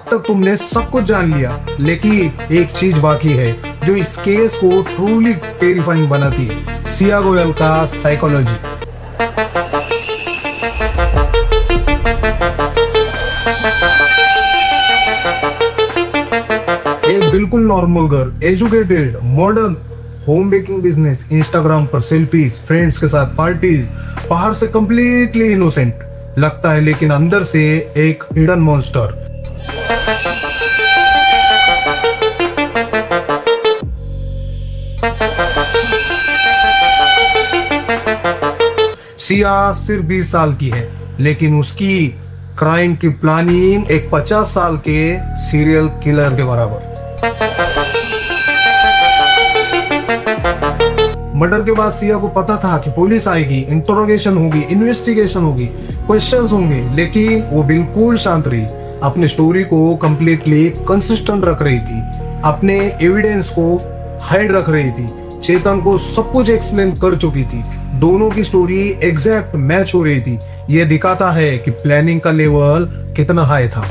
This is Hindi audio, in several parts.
अब तक तुमने सब कुछ जान लिया, लेकिन एक चीज बाकी है जो इस केस को ट्रूली टेरिफाइंग बनाती है, सिया गोयल का साइकोलॉजी। एक बिल्कुल normal girl, educated, modern, home baking business, Instagram पर सेल्फीज, फ्रेंड्स के साथ पार्टीज, बाहर से कंप्लीटली इनोसेंट लगता है, लेकिन अंदर से एक हिडन मॉन्स्टर। सिया सिर्फ 20 साल की है, लेकिन उसकी क्राइम की प्लानिंग एक 50 साल के सीरियल किलर के बराबर। मर्डर के बाद सिया को पता था कि पुलिस आएगी, इंटरोगेशन होगी, इन्वेस्टिगेशन होगी, क्वेश्चंस होंगे, लेकिन वो बिल्कुल शांत रही। अपनी स्टोरी को कंप्लीटली कंसिस्टेंट रख रही थी, अपने एविडेंस को हाइड रख रही थी, चेतन को सब कुछ एक्सप्लेन कर चुकी थी, दोनों की स्टोरी एग्जैक्ट मैच हो रही थी। ये दिखाता है कि प्लानिंग का लेवल कितना हाई था।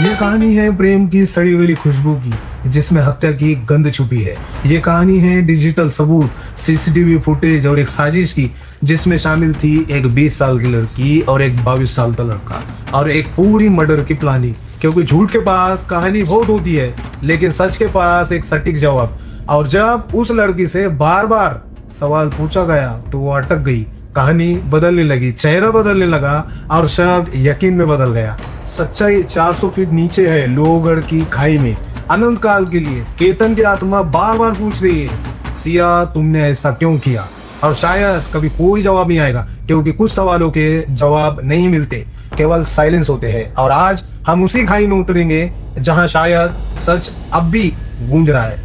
ये कहानी है प्रेम की सड़ी गली खुशबू की, जिसमें हत्या की गंध छुपी है। ये कहानी है डिजिटल सबूत, सीसीटीवी फुटेज और एक साजिश की, जिसमें शामिल थी एक 20 साल की लड़की और एक 22 साल का लड़का, और एक पूरी मर्डर की प्लानिंग। क्योंकि झूठ के पास कहानी बहुत होती है, लेकिन सच के पास एक सटीक जवाब। और जब उस लड़की से बार बार सवाल पूछा गया तो वो अटक गई, कहानी बदलने लगी, चेहरा बदलने लगा और शब्द यकीन में बदल गया। सच्चाई 400 फीट नीचे है, लोहगढ़ की खाई में, अनंत काल के लिए। केतन की आत्मा बार बार पूछ रही है, सिया तुमने ऐसा क्यों किया? और शायद कभी कोई जवाब नहीं आएगा, क्योंकि कुछ सवालों के जवाब नहीं मिलते, केवल साइलेंस होते हैं। और आज हम उसी खाई में उतरेंगे जहां शायद सच अब भी गूंज रहा है।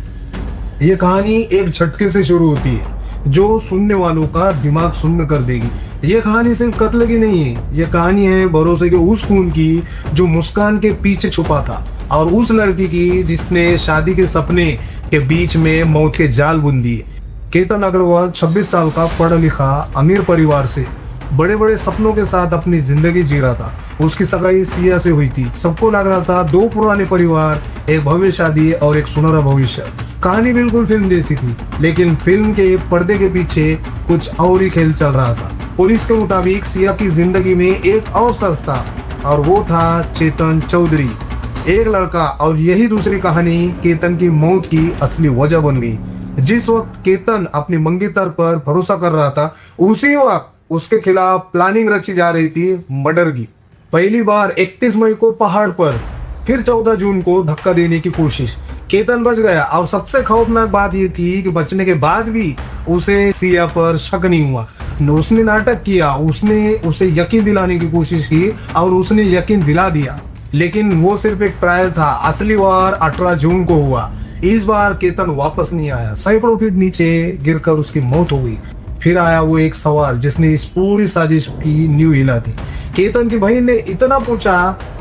ये कहानी एक झटके से शुरू होती है जो सुनने वालों का दिमाग शून्य कर देगी। ये कहानी सिर्फ कत्ल की नहीं है, ये कहानी है भरोसे के उस खून की जो मुस्कान के पीछे छुपा था, और उस लड़की की जिसने शादी के सपने के बीच में मौत के जाल बुन दिए। केतन अग्रवाल 26 साल का पढ़ा लिखा अमीर परिवार से बड़े बड़े सपनों के साथ अपनी जिंदगी जी रहा था। उसकी सगाई सिया से हुई थी। सबको लग रहा था दो पुराने परिवार, एक भव्य शादी और एक सुनहरा भविष्य। कहानी बिल्कुल फिल्म जैसी थी, लेकिन फिल्म के पर्दे के पीछे कुछ और ही खेल चल रहा था। पुलिस के मुताबिक सिया की जिंदगी में एक और शख्स था, और वो था चेतन चौधरी, एक लड़का। और यही दूसरी कहानी केतन की मौत की असली वजह बन गई। जिस वक्त केतन अपनी मंगेतर पर भरोसा कर रहा था, उसी वक्त उसके खिलाफ प्लानिंग रची जा रही थी मर्डर की। पहली बार 31 मई को पहाड़ पर, फिर 14 जून को धक्का देने की कोशिश। केतन बच गया, और सबसे खौफनाक बात यह थी कि बचने के बाद भी उसे सिया पर शक नहीं हुआ। उसने नाटक किया, उसने उसे यकीन दिलाने की कोशिश की, और उसने यकीन दिला दिया। लेकिन वो सिर्फ एक ट्रायल था, असली वार 18 जून को हुआ। इस बार केतन वापस नहीं आया, सैकड़ों फीट नीचे गिरकर उसकी मौत हो गई। फिर आया वो एक सवाल जिसने इस पूरी साजिश की नींव हिला दी। केतन की बहन ने इतना पूछा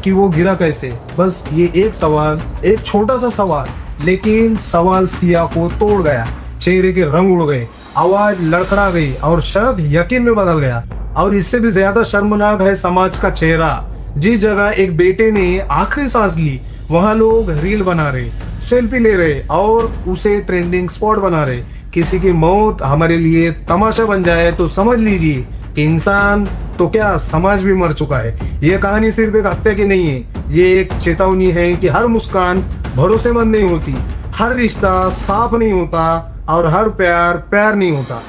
कि वो गिरा कैसे। बस ये एक सवाल, एक छोटा सा सवाल, लेकिन सवाल सिया को तोड़ गया। चेहरे के रंग उड़ गए, आवाज लड़खड़ा गई, और शब्द यकीन में बदल गया। और इससे भी ज्यादा शर्मनाक है समाज का चेहरा। जिस जगह एक बेटे ने आखिरी सांस ली, वहां लोग रील बना रहे, सेल्फी ले रहे, और उसे ट्रेंडिंग स्पॉट बना रहे। किसी की मौत हमारे लिए तमाशा बन जाए तो समझ लीजिए कि इंसान तो क्या, समाज भी मर चुका है। ये कहानी सिर्फ एक हत्या की नहीं है, ये एक चेतावनी है कि हर मुस्कान भरोसेमंद नहीं होती, हर रिश्ता साफ नहीं होता, और हर प्यार प्यार नहीं होता।